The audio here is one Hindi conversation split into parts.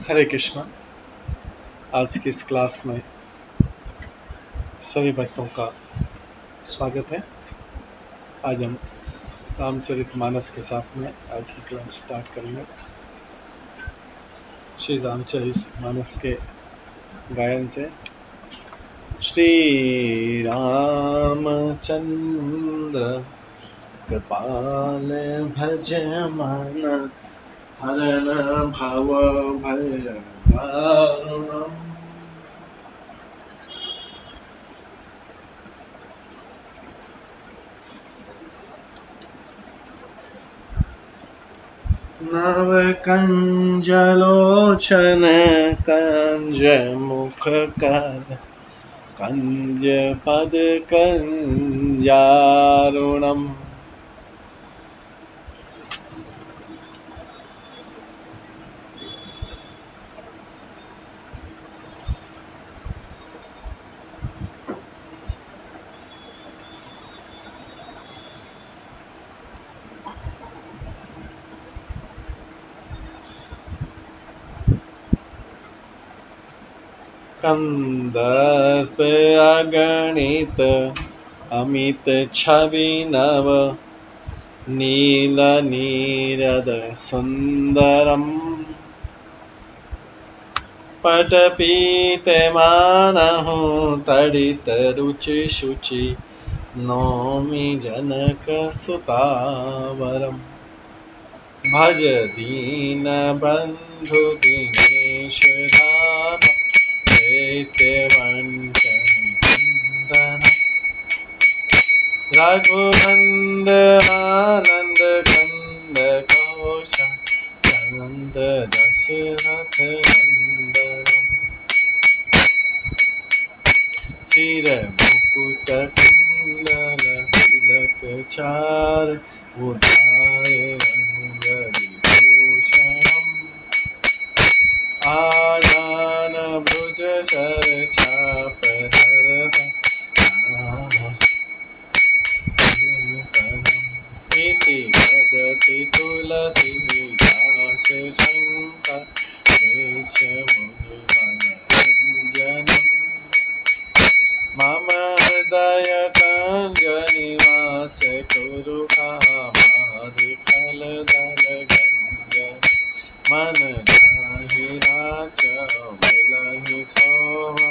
हरे कृष्णा। आज की इस क्लास में सभी भक्तों का स्वागत है। आज हम रामचरितमानस के साथ में आज की क्लास स्टार्ट करेंगे। श्री रामचरितमानस के गायन से। श्री रामचंद्र कृपाल भज मन हरण भव भय दारुणम्। नव कंज लोचन कंज मुख कर कंज पद कंजारुणम्। कंदर्प अगणित अमित छवि नव नील नीरद सुंदरम। पटपीतमानहु तडित रुचि शुचि नौमि जनक सुतावरम। भज दीन बंधु दिनेश दान दैत्य वंचन नंदन। रघुनंद आनंद कंद घोष नंद दशरथ नंदन। चिर मुकुट कुंडल तिलक चार उधार रंग विभूषणम्। आजान भुज शर चाप धर इति वदति तुलसीदास शंकर देश मुनि मनोरंजनम्। मम हृदय कंज निवास कुरु कामादि फल दल गंजन। मन जाहि राचौ मिलहि सोवा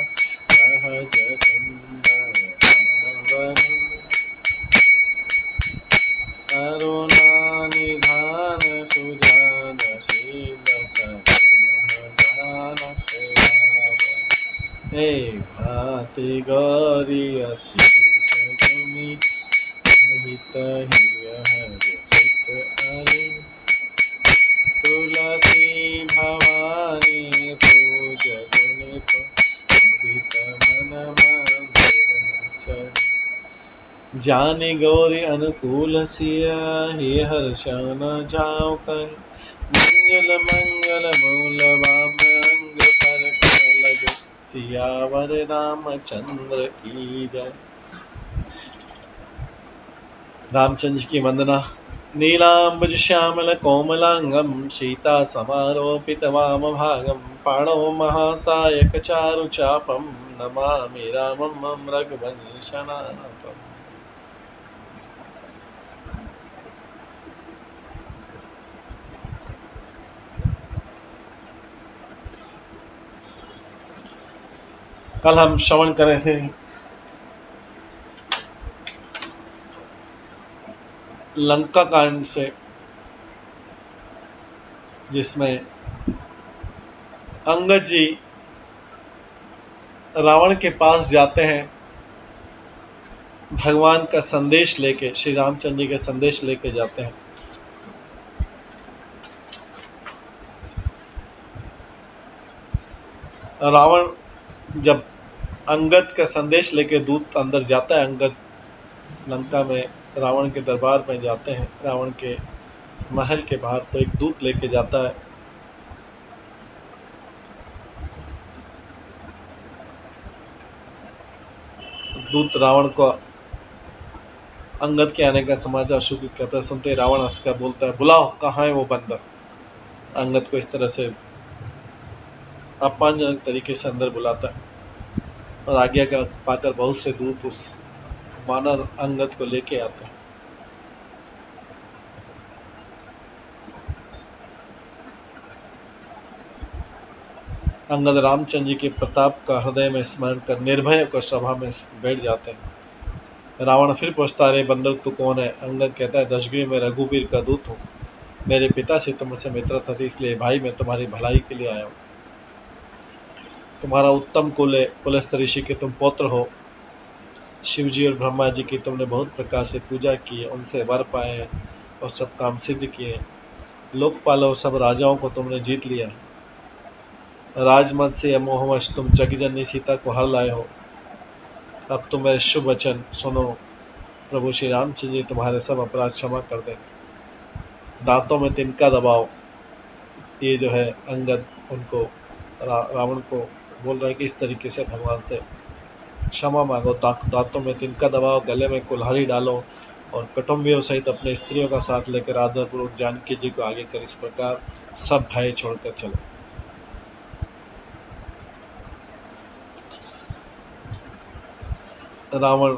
सहज सुंदर भावन। करुणा निधान सुजान शील सद्गुण हे भाति गौरी असीस सुनि मोहित हिय हर्षित अरि। तुलसी भवानी पूज गुणित मुदित मन मंदिर। जानि गौरी अनुकूल सिया हे हर्षण जाओ कर। मंगल मंगल मूल वाम अंग पर लग सियावर रामचंद्र की जय। रामचंद्र की वंदना। नीलांबुज श्यामल कोमलांगम सीता समारोपित वाम भागम। पाणौ महासायक चारु चापम नमामि रामं रघुवंशनाथम्। कल हम श्रवण कर रहे थे लंका कांड से, जिसमें अंगद जी रावण के पास जाते हैं भगवान का संदेश लेके, श्री रामचंद्र जी का संदेश लेके जाते हैं। रावण जब अंगद का संदेश लेके दूत अंदर जाता है, अंगद लंका में रावण के दरबार में जाते हैं, रावण के महल के बाहर, तो एक दूत लेके जाता है। दूत रावण को अंगद के आने का समाचार सूचित करता है। सुनते ही रावण हंसकर बोलता है, बुलाओ, कहाँ है वो बंदर। अंगद को इस तरह से अपमानजनक तरीके से अंदर बुलाता है और आज्ञा का पाकर बहुत से दूत उस वानर अंगद को लेके आते हैं। अंगद रामचंद्र जी के प्रताप का हृदय में स्मरण कर निर्भय होकर सभा में बैठ जाते हैं। रावण फिर पूछता, रे बंदर तू कौन है? अंगद कहता है, दशगिरी में रघुवीर का दूत हूँ। मेरे पिता से तुमसे मित्रता थी, इसलिए भाई मैं तुम्हारी भलाई के लिए आया हूँ। तुम्हारा उत्तम कुल है, पुलस्त ऋषि के तुम पौत्र हो। शिवजी और ब्रह्मा जी की तुमने बहुत प्रकार से पूजा की है, उनसे वर पाए हैं और सब काम सिद्ध किए। लोकपाल और सब राजाओं को तुमने जीत लिया। राजमत से अमोहवश तुम जगजननी सीता को हर लाए हो। अब तुम मेरे शुभ वचन सुनो, प्रभु श्री रामचंद्र जी तुम्हारे सब अपराध क्षमा कर दें। दांतों में तिनका दबाओ। ये जो है अंगद उनको रावण को बोल रहा है कि इस तरीके से भगवान से क्षमा मांगो, दांतों में तिनका दबाओ, गले में कुल्हाड़ी डालो और कुटुंबियों सहित अपने स्त्रियों का साथ लेकर आदरपूर्वक जानकी जी को आगे कर इस प्रकार सब भय छोड़कर चलो। रावण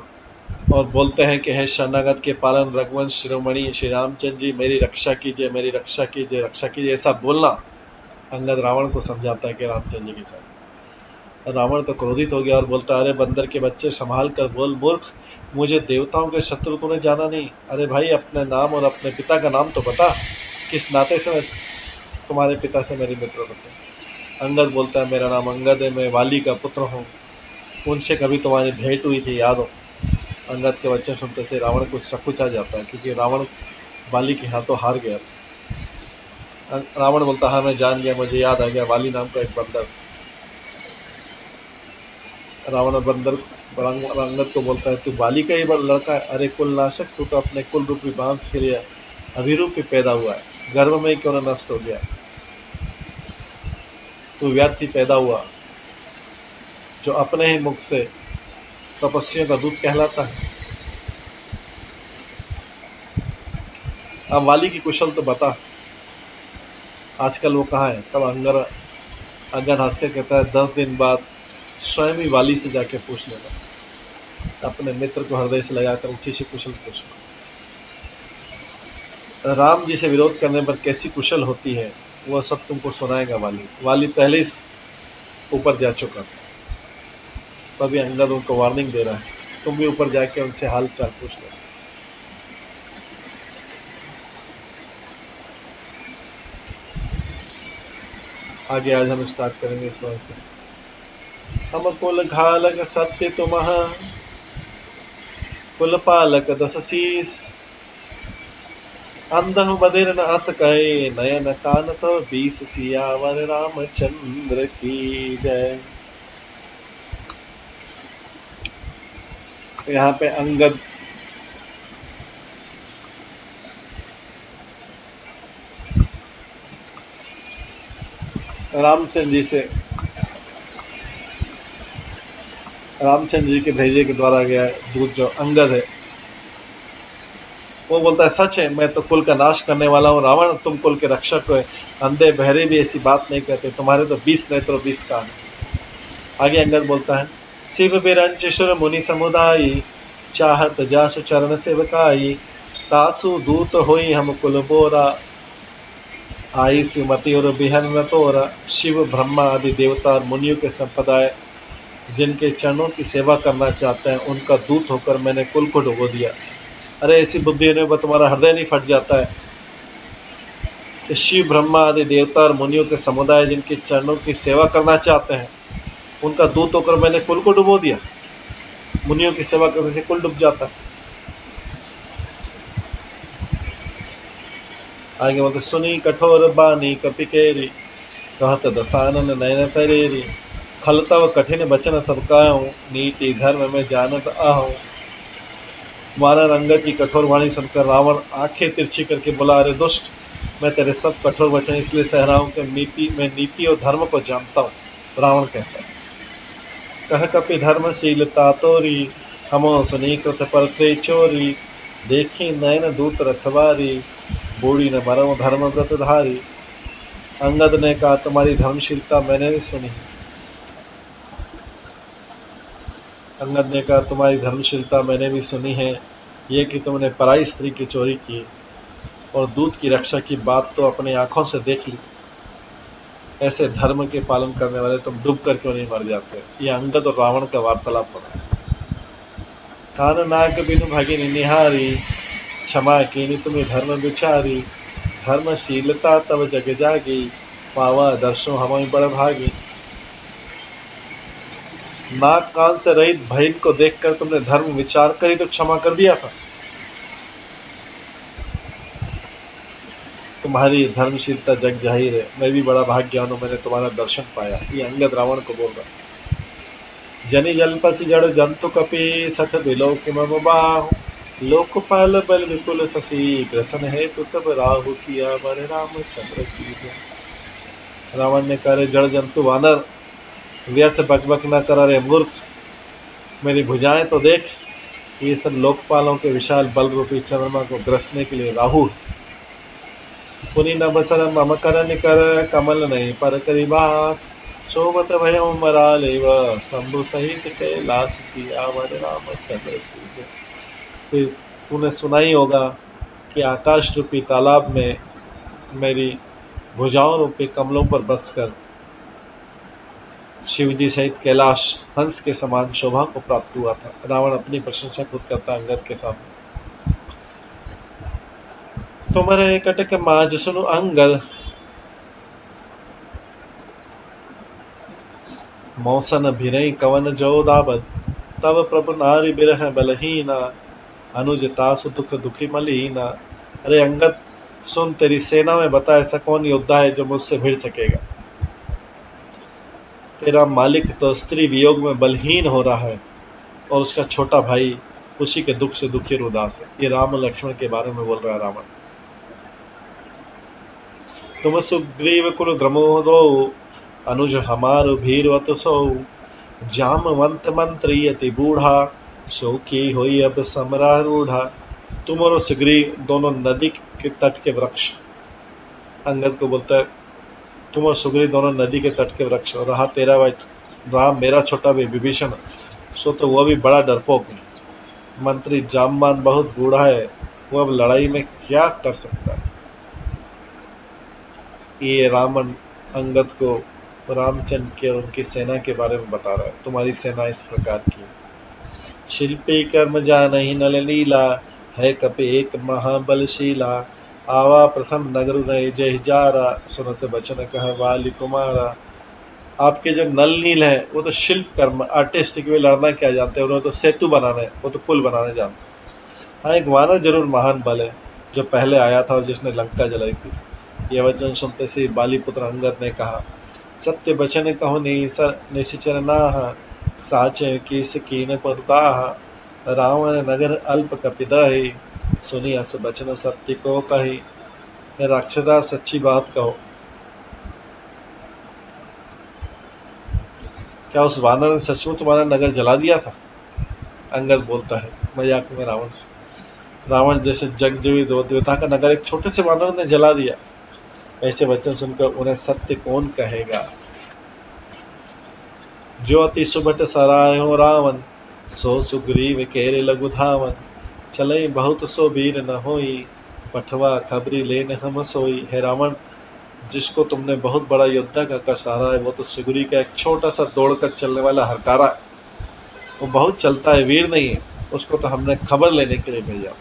और बोलते हैं कि हे शरणागत के पालन रघुवंश शिरोमणि श्री रामचंद्र जी, मेरी रक्षा कीजिए, मेरी रक्षा कीजिए, रक्षा कीजिए, ऐसा बोलना अंगद रावण को समझाता है कि रामचंद्र जी के साथ। रावण तो क्रोधित हो गया और बोलता है, अरे बंदर के बच्चे संभाल कर बोल, मूर्ख, मुझे देवताओं के शत्रु तूने जाना नहीं। अरे भाई, अपने नाम और अपने पिता का नाम तो बता, किस नाते से मैं तुम्हारे पिता से मेरी मित्रता है? अंगद बोलता है, मेरा नाम अंगद है, मैं वाली का पुत्र हूँ, उनसे कभी तुम्हारी भेंट हुई थी, याद हो? अंगद के वचन सुनते से रावण को सकुच आ जाता है, क्योंकि रावण वाली के हाथों हार गया था। रावण बोलता, हाँ मैं जान गया, मुझे याद आ गया, वाली नाम का एक बंदर। रावण बंदर अंगद को बोलता है, तू वाली का ही लड़का है? अरे कुलनाशक, तू तो अपने कुल रूपी बांस के लिए अभिरूपी पैदा हुआ है, गर्भ में ही क्यों न नष्ट हो गया? तू व्यर्थ ही पैदा हुआ, जो अपने ही मुख से तपस्वियों का दूत कहलाता है। अब वाली की कुशल तो बता, आजकल वो कहाँ है? तब अंगद हंस के कहता है, 10 दिन बाद स्वयं ही वाली से जाके पूछ लेना, अपने मित्र को हृदय से लगाकर उसी से कुशल पूछना। राम जी से विरोध करने पर कैसी कुशल होती है, वह सब तुमको सुनाएगा वाली। वाली पहले ही ऊपर जा चुका था, तभी अंगद उनको वार्निंग दे रहा है, तुम भी ऊपर जाके उनसे हाल चाल पूछ लो। आगे आज हम स्टार्ट करेंगे इस बार से। हम कुल घालक सत्य तुम, कुल पालक 10 शीस, अंधनु बधिर न सके, नयन कान तो 20 सियावर रामचंद्र की जय। यहाँ पे अंगद रामचंद्र जी के भेजे के द्वारा गया दूत जो अंगद है, वो बोलता है, सच है, मैं तो कुल का नाश करने वाला हूँ। रावण, तुम कुल के रक्षक हो, अंधे बहरे भी ऐसी बात नहीं कहते, तुम्हारे तो 20 नेत्र 20 कान है। आगे अंगद बोलता है, शिव बिरंचुर मुनि समुदायी, चाहत जासु चरण सेवकाई, तासु दूत होई हम कुल बोरा, आई सुमति और बिहन न तोरा। शिव ब्रह्मा आदि देवता और मुनियों के संप्रदाय जिनके चरणों की सेवा करना चाहते हैं, उनका दूत होकर मैंने कुल को डुबो दिया। अरे ऐसी बुद्धि होने पर तुम्हारा हृदय नहीं फट जाता है कि शिव ब्रह्मा आदि देवता और मुनियों के समुदाय जिनके चरणों की सेवा करना चाहते हैं, उनका दूत होकर मैंने कुल को डुबो दिया। मुनियों की सेवा करने से कुल डूब जाता है। आगे बोलते, सुनी कठोर बानी कपिकेरी, कहत दसानन नयन तरेरी, खलतव कठिन बचन सबकाऊं, नीति धर्म में जानत आहूं। वानर अंगद की कठोर वाणी सुनकर रावण आंखें तिरछी करके बोला, अरे दुष्ट, मैं तेरे सब कठोर वचन इसलिए सह रहा हूं कि मैं नीति और धर्म को जानता हूं। रावण कहता है, कह कपि धर्मशीलता तोरी, हमो सुनी कृत परते चोरी, देखी नयन दूत रखवारी, बूढ़ी न मरम धर्म व्रत धारी। अंगद ने कहा, तुम्हारी धर्मशीलता मैंने भी सुनी। अंगद ने कहा, तुम्हारी धर्मशीलता मैंने भी सुनी है। ये कि तुमने पराई स्त्री की चोरी की और दूध की रक्षा की बात तो अपनी आंखों से देख ली। ऐसे धर्म के पालन करने वाले तुम डूब कर क्यों नहीं मर जाते। ये अंगद और रावण का वार्तालाप पड़ा। कान नाग बिनु भगिनी निहारी, क्षमा कीनी तुम्हें धर्म विचारी। धर्मशीलता तब जग जागी, पावा दर्शो हमें बड़ भागी। नाक कान से रहित बहन को देखकर तुमने धर्म विचार करी तो क्षमा कर दिया था। तुम्हारी धर्मशीलता जग जाहिर है। मैं भी बड़ा भाग्यवान हूं, मैंने तुम्हारा दर्शन पाया। ये अंगद रावण को बोल रहा। जनि जलपसी जड़ जंतु कपि, सठ बिलोक मम बाहु। लोकपाल बल विपुल शशि, ग्रसन है तो सब राहु। सियावर रामचंद्र की जय। रावण ने कहा, जड़ जंतु वानर, व्यर्थ बकबक न कर। रे मूर्ख, मेरी भुजाएं तो देख। ये सब लोकपालों के विशाल बल रूपी चंद्रमा को ग्रसने के लिए राहु। पुनि न बसर मम कर निकर, कमल नहीं पर करिबास। शोभत भयो मरालेव, शंभु सहित कैलाश। सियावर रामचंद्र की जय। फिर तूने सुना ही होगा कि आकाश रूपी तालाब में मेरी भुजाओं रूपी कमलों पर बसकर शिवजी सहित कैलाश हंस के समान शोभा को प्राप्त हुआ था। रावण अपनी प्रशंसा खुद करता अंगद के सामने। तुम्हारे कटक माज सुनु अंगद, मौसन भिरई कवन जो दाबद। तब प्रभु नारी बिरह बलहीना, अनुज तासु दुख दुखी मलीना। अरे अंगद सुन, तेरी सेना में बता ऐसा कौन योद्धा है जो मुझसे भिड़ सकेगा। तेरा मालिक तो स्त्री वियोग में बलहीन हो रहा है और उसका छोटा भाई उसी के दुख से दुखी और उदास है। ये राम लक्ष्मण के बारे में बोल रहा है रावण। तुम सुग्रीव कुल द्रमोदो, अनुज हमार भीरवत सो। जामवंत मंत्री यति बूढ़ा, शोकी होई अब समरारूढ़ा। तुम और सुग्रीव दोनों नदी के तट के वृक्ष। अंगद को बोलता है, तुम और सुग्रीव दोनों नदी के तट के वृक्ष। और रहा तेरा भाई राम, मेरा छोटा भाई विभीषण, सो तो वह भी बड़ा डरपोक है। मंत्री जामवान बहुत बूढ़ा है, वो अब लड़ाई में क्या कर सकता है। ये रावण अंगद को रामचंद्र के और उनकी सेना के बारे में बता रहा है। तुम्हारी सेना इस प्रकार की है। शिल्पी कर्म जानहि नल लीला, है कपि एक महाबलशीला। आवा प्रथम नगर नय जय जारा, सुनत बचन कह वाली कुमारा। आपके जो नल नील है वो तो शिल्प कर्म आर्टिस्टिक वे लड़ना क्या जानते हैं, उन्होंने तो सेतु बनाने, वो तो पुल बनाने जानते हैं। हाँ, एक वानर जरूर महान बल है जो पहले आया था और जिसने लंका जलाई थी। यह वचन सुनते से बाली पुत्र अंगद ने कहा, सत्य बचन कहो निश्चर नाह, साचे की सकीन परदाह। रावण नगर अल्प कपिदहि, सुनी अस बचन सत्य को कही। राक्षसा सच्ची बात कहो, क्या उस वानर ने सचमुच तुम्हारा नगर जला दिया था। अंगद बोलता है मजाक में रावण से, रावण जैसे जगजीवी देवता का नगर एक छोटे से वानर ने जला दिया। ऐसे वचन सुनकर उन्हें सत्य कौन कहेगा। जो अति सुबट सराय हो रावण, सो सुग्रीव केरे लघु धावन। चले बहुत सो वीर न होई, पठवा खबरी लेन हम सोई। है रावण, जिसको तुमने बहुत बड़ा योद्धा कहकर सहारा है, वो तो सुग्रीव का एक छोटा सा दौड़कर चलने वाला हरकारा है। वो बहुत चलता है, वीर नहीं है। उसको तो हमने खबर लेने के लिए भेजा।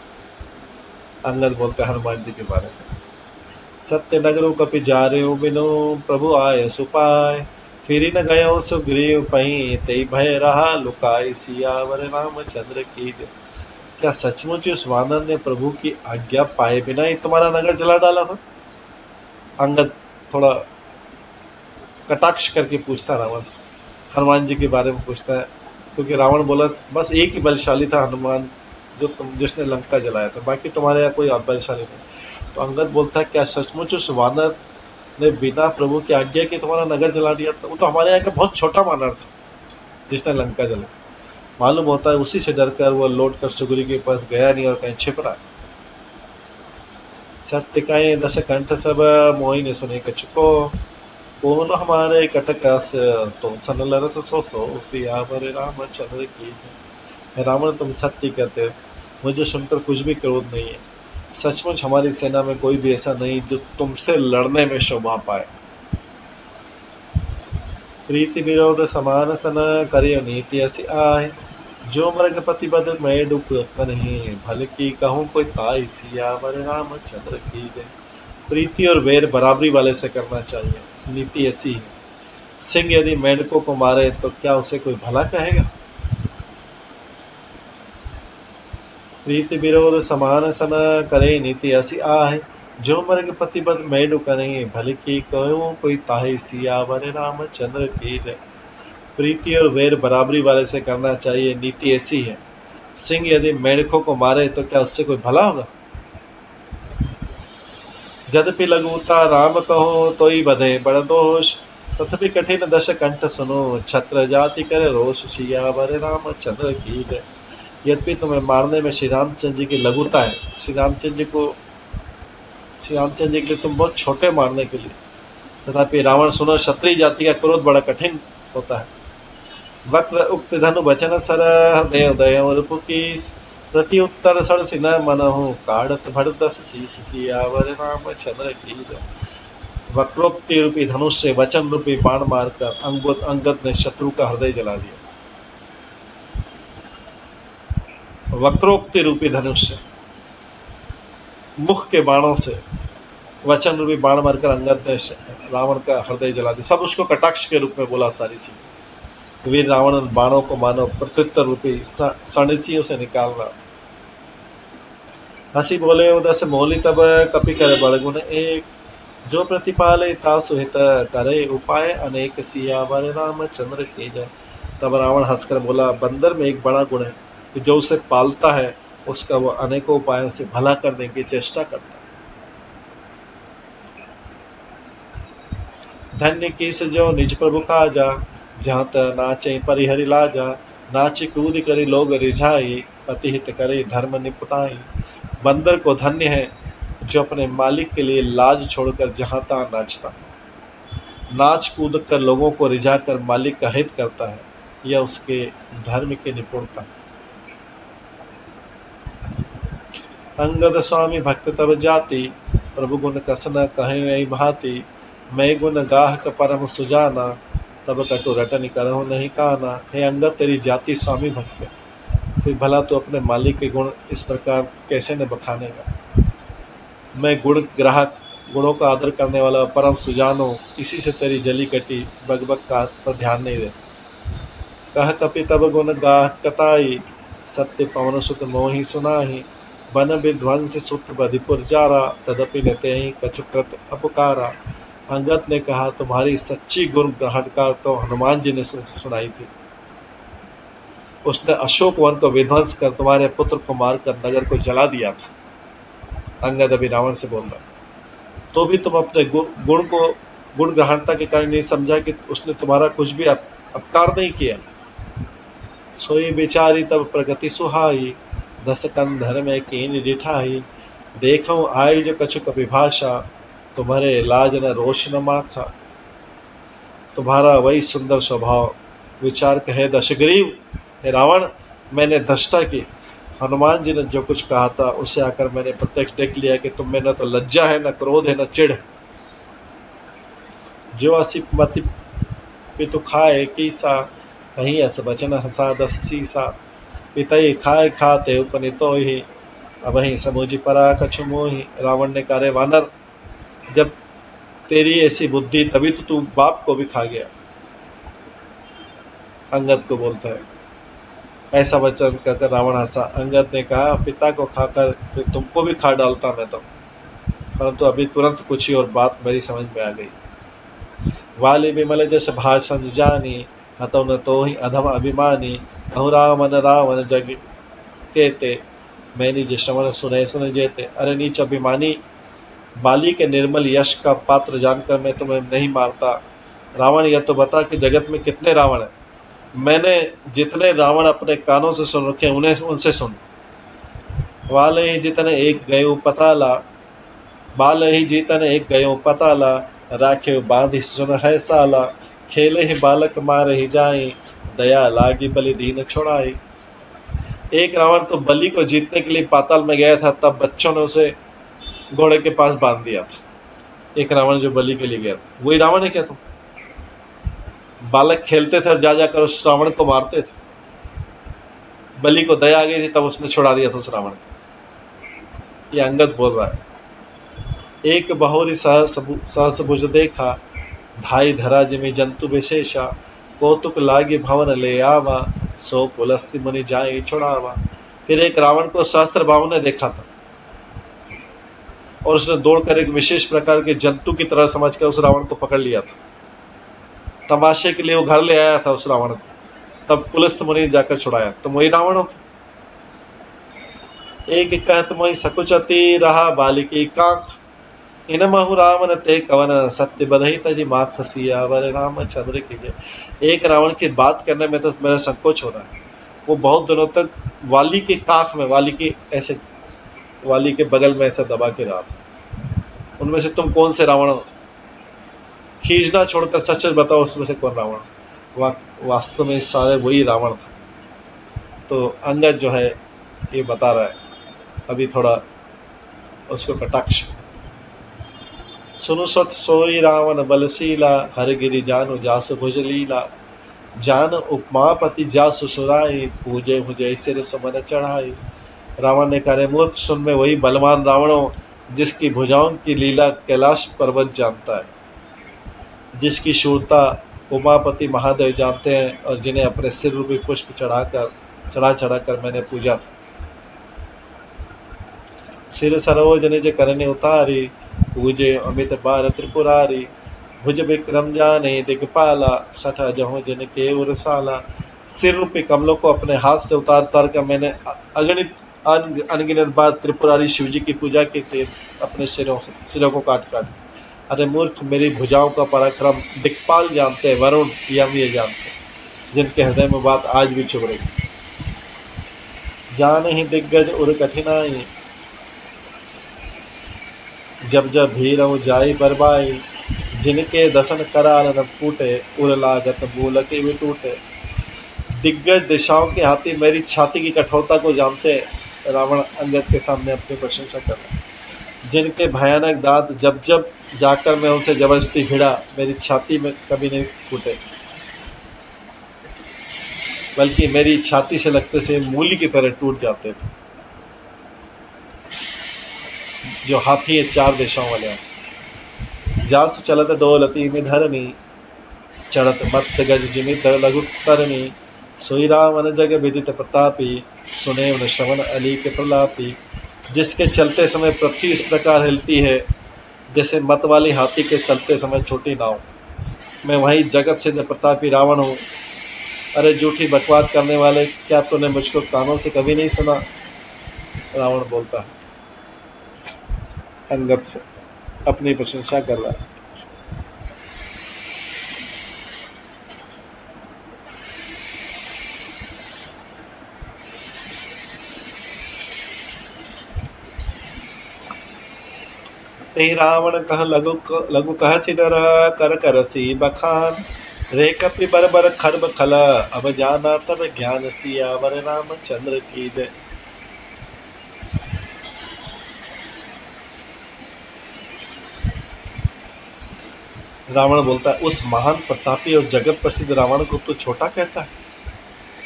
अंगद बोलते हैं हनुमान जी के बारे में, सत्य नगरो कपि जा रहे हो बिनो, प्रभु आए सुपाय। फिर न गयो सुग्रीव पही, ते भय रहा लुकाय। सियावर रामचंद्र की जय। क्या सचमुच उस वानर ने प्रभु की आज्ञा पाए बिना ही तुम्हारा नगर जला डाला था। अंगद थोड़ा कटाक्ष करके पूछता रावण से, हनुमान जी के बारे में पूछता है, क्योंकि रावण बोला बस एक ही बलशाली था हनुमान, जिसने लंका जलाया था, बाकी तुम्हारे यहाँ कोई बलशाली नहीं। तो अंगद बोलता है, क्या सचमुच उस वानर ने बिना प्रभु की आज्ञा के तुम्हारा नगर जला दिया था। वो तो हमारे यहाँ का बहुत छोटा वानर था जिसने लंका जला। मालूम होता है उसी से डरकर वो लौट कर सुग्रीव के पास गया नहीं और कहीं छिप रहा। सत्य कहे दश कंठ सब मोहि ने सुने कछुको कौन हमारे कटकास तुम सन लरत सो सो सियावर रामचंद्र की जय। रावण तुम सत्य कहते हो, मुझे सुनकर कुछ भी क्रोध नहीं है। सचमुच हमारी सेना में कोई भी ऐसा नहीं जो तुमसे लड़ने में शोभा पाए। प्रीति विरोध समान सन करियो नीति ऐसी आए, जो मृग प्रतिबद्ध मैं डुक नहीं भले की कहूँ कोई ताई सियावर रामचंद्र की जय। प्रीति और वैर बराबरी वाले से करना चाहिए, नीति ऐसी है। सिंह यदि मेंढकों को मारे तो क्या उसे कोई भला कहेगा। प्रीति विरोध समान सन करे नीति ऐसी आए, जो मृग प्रतिबद्ध मैं डुक नहीं भले की कहूँ कोई ताई सियावर रामचंद्र की जय। प्रीति और वैर बराबरी वाले से करना चाहिए, नीति ऐसी है। सिंह यदि मेंढकों को मारे तो क्या उससे कोई भला होगा। यद्यपि लघुता राम कहो तो ही बधे बड़ दोष, तथापि कठिन दश कंठ सुनो छत्र जाति करे रोष सियावर रामचंद्र की जय। यद्यपि तुम्हें मारने में श्री रामचंद्र जी की लघुता है, श्री रामचंद्र जी के लिए तुम बहुत छोटे मारने के लिए, तथापि रावण सुनो क्षत्रिय जाति का क्रोध बड़ा कठिन होता है। वक्र उक्त धनु बचन सर देव दय रिपुकीस, प्रति उत्तर सड़ सिन मनहु काढ़त भड़दस शीस सियावर रामचंद्र की जय। वक्रोक्ति रूपी धनुष से वचन रूपी बाण मारकर अंगद ने शत्रु का हृदय जला दिया। वक्रोक्ति रूपी धनुष से, मुख के बाणों से वचन रूपी बाण मारकर अंगद ने रावण का हृदय जला दिया। सब उसको कटाक्ष के रूप में बोला सारी चीज। वीर रावण बाणों को मानो प्रत्युत्तर रूपी सणसियों से निकाल रहा। हंसी बोले उदस मोली तब कपि करे बड़गुण एक, जो प्रतिपाले तासु हित करे उपाय अनेक सियावर रामचंद्र की जय। तब रावण हंसकर बोला, बंदर में एक बड़ा गुण है कि जो उसे पालता है उसका वो अनेकों उपायों से भला करने की चेष्टा करता है। धन्य किस जो निज प्रभु काजा, जहाँ त नाचे परिहरि लाजा, नाची कूद करी लोग रिझाई, पति हित करे धर्म निपुताई। बंदर को धन्य है जो अपने मालिक के लिए लाज छोड़कर जहाँ तहाँ नाचता, नाच कूद कर लोगों को रिझा कर मालिक का हित करता है, यह उसके धर्म की निपुणता। अंगद स्वामी भक्त तब जाति, प्रभु गुण कसन कहे भांति। मैं गुण गाहक परम सुजाना, तब कटु रटन करहु नहीं काना। हे अंगद, तेरी जाति स्वामी भक्त है, फिर भला तो अपने मालिक के गुण इस प्रकार कैसे न बखानेगा। मैं गुण ग्राहक, गुणों का आदर करने वाला परम सुजानो, इसी से तेरी जली कटी बगबग का पर ध्यान नहीं देता। कह कपि तब गुण गाह कताई, सत्य पवन सुत मोहि सुनाही। वन विध्वंस सुत बधिपुर जारा, तदपि नते ही कछुकृत अपकारा। अंगद ने कहा, तुम्हारी सच्ची गुण ग्रहणकार तो हनुमान जी ने सुनाई थी। उसने अशोक वन को विध्वंस कर तुम्हारे पुत्र को मारकर नगर को जला दिया था। अंगद अभी रावण से बोल रहा, तो भी तुम अपने गुण ग्रहणता के कारण नहीं समझा कि उसने तुम्हारा कुछ भी अपकार नहीं किया। सोई बेचारी तब प्रगति सुहाई, दस कंधर में कीन डिठाई। देखो आई जो कछु कपिभाषा, तुम्हारे लाज न रोष न माथा। तुम्हारा वही सुंदर स्वभाव, विचार कहे दशग्रीव। हे रावण, मैंने धष्टा की। हनुमान जी ने जो कुछ कहा था उसे आकर मैंने प्रत्यक्ष देख लिया कि तुम में न तो लज्जा है, न क्रोध है, न चिढ़। जो असी मति पितु खाए की सा, कहीं अस बचन हंसा दस सीसा। पितई खाए खाते उपनितो ही, अब ही समूजी परा कछु मोही। रावण ने कहा, वानर, जब तेरी ऐसी बुद्धि तभी तो तू बाप को भी खा गया। अंगद को बोलता है। ऐसा वचन कहकर रावण हंसा। अंगद ने कहा, पिता को खाकर फिर तुमको भी खा डालता मैं तो, परंतु अभी तुरंत कुछ ही और बात मेरी समझ में आ गई। वाली विमल जस भाषण जानी, हतो न तो ही अधम अभिमानी। कहूँ रावण रावण जग केते, मैं निज श्रवण सुने सुने जेते। अरे नीच अभिमानी, बाली के निर्मल यश का पात्र जानकर मैं तुम्हें नहीं मारता। रावण, यह तो बता कि जगत में कितने रावण हैं। मैंने जितने रावण अपने कानों से सुन रखे उन्हें उनसे सुन। वाले ही जितने एक गए पताला, बाल ही जीतन एक गयो पताला, राखे बांधि सुन है साला, खेले ही बालक मार ही जाए, दया लागी बलि दीन छोड़ाई। एक रावण तो बलि को जीतने के लिए पाताल में गया था, तब बच्चों ने उसे घोड़े के पास बांध दिया था। एक रावण जो बलि के लिए गया था, वही रावण है क्या तुम? बालक खेलते थे और जा जाकर उस रावण को मारते थे। बलि को दया आ गई थी, तब उसने छुड़ा दिया था उस रावण को। ये अंगद बोल रहा है। एक बहुरी सहस भुज देखा, धाई धरा जिमि जंतु विशेषा, कौतुक लागे भवन ले आवा, सो पुलस्ति मुनि जाए छुड़ावा। फिर एक रावण को सहस्त्र बाहु ने देखा था और उसने दौड़कर एक विशेष प्रकार के जंतु की तरह समझकर उस रावण को पकड़ लिया था। तमाशे के लिए वो घर ले आया था उस रावण को, तब पुलस्त मुनि जाकर छुड़ाया। तुम वही रावण हो? एक कहत मोहि सकुचती रहा बालिकी कांख, इन महु रावण ते कवन सत्य बधई तजी मात सियावर रामचंद्र की जय। एक रावण की बात करने में तो मेरा संकोच हो रहा है। वो बहुत दिनों तक वाली के काख में, वाली के बगल में ऐसा दबा के रहा था। उनमें से तुम कौन से रावण हो? खींचना छोड़कर सच सच बताओ, उसमें से कौन रावण? वास्तव में सारे वही रावण था। तो अंगद जो है ये बता रहा है, अभी थोड़ा उसको कटाक्ष। सुनु सत सोई रावण बलशीला, हर गिरि जानु जासु भुज लीला, जान उपमापति जासु सुराई, पूजे भुजय सिर समन चढ़ाई। रावण ने कहा, मूर्ख सुन में वही बलवान रावण हो जिसकी भुजाओं की लीला कैलाश पर्वत जानता है, जिसकी शूरता उमापति महादेव जानते हैं और जिन्हें अपने सिर रूपी पुष्प चढ़ा मैंने पूजा। सिर सरोज निज करने उतारी, पूजे अमित बार त्रिपुरारी, भुज विक्रम जाने दिगपाला, सठा जहो जिन के उरसाला। सिर रूपी कमलों को अपने हाथ से उतार कर मैंने अनगिनत बार त्रिपुरारी शिवजी की पूजा की थी, अपने सिरों को काट। अरे मूर्ख, मेरी भुजाओं का पराक्रम दिक्पाल जानते हैं, वरुण यम ये जानते हैं, जिनके हृदय में बात आज भी चुभ रही। जान ही दिग्गज उर कठिनाई, जब जब भीरऊ जाई बरबाई, जिनके दसन कराल न फूटे, उर लागत मूल के भी टूटे। दिग्गज दिशाओं के हाथी मेरी छाती की कठोरता को जानते हैं। रावण अंगद के सामने अपनी प्रशंसा कर रहा है। जिनके भयानक दांत जब जब जाकर मैं उनसे जबरदस्ती भिड़ा, मेरी छाती में कभी नहीं फूटे, बल्कि मेरी छाती से लगते से मूली की तरह टूट जाते थे। जो हाथी है चार दिशाओं वाले हैं। जास चलत दौलती में धरनी, चढ़त मत गज जिमित लघु तरनी, सोई रावण जग विदित प्रतापी, सुने उन श्रवण अली के प्रलापी। जिसके चलते समय पृथ्वी इस प्रकार हिलती है जैसे मत वाली हाथी के चलते समय छोटी नाव। मैं वही जगत सिद्ध प्रतापी रावण हूँ। अरे झूठी बकवास करने वाले, क्या तूने मुझको कानों से कभी नहीं सुना? रावण बोलता है अंगद से, अपनी प्रशंसा कर रहा है। ते रावण कह लघु कह सिदर, कर करसी बखान, रे कपि बर खरब खल, अब जाना तब ज्ञान सियावर रामचंद्र की जय। रावण बोलता है, उस महान प्रतापी और जगत प्रसिद्ध रावण को तो छोटा कहता है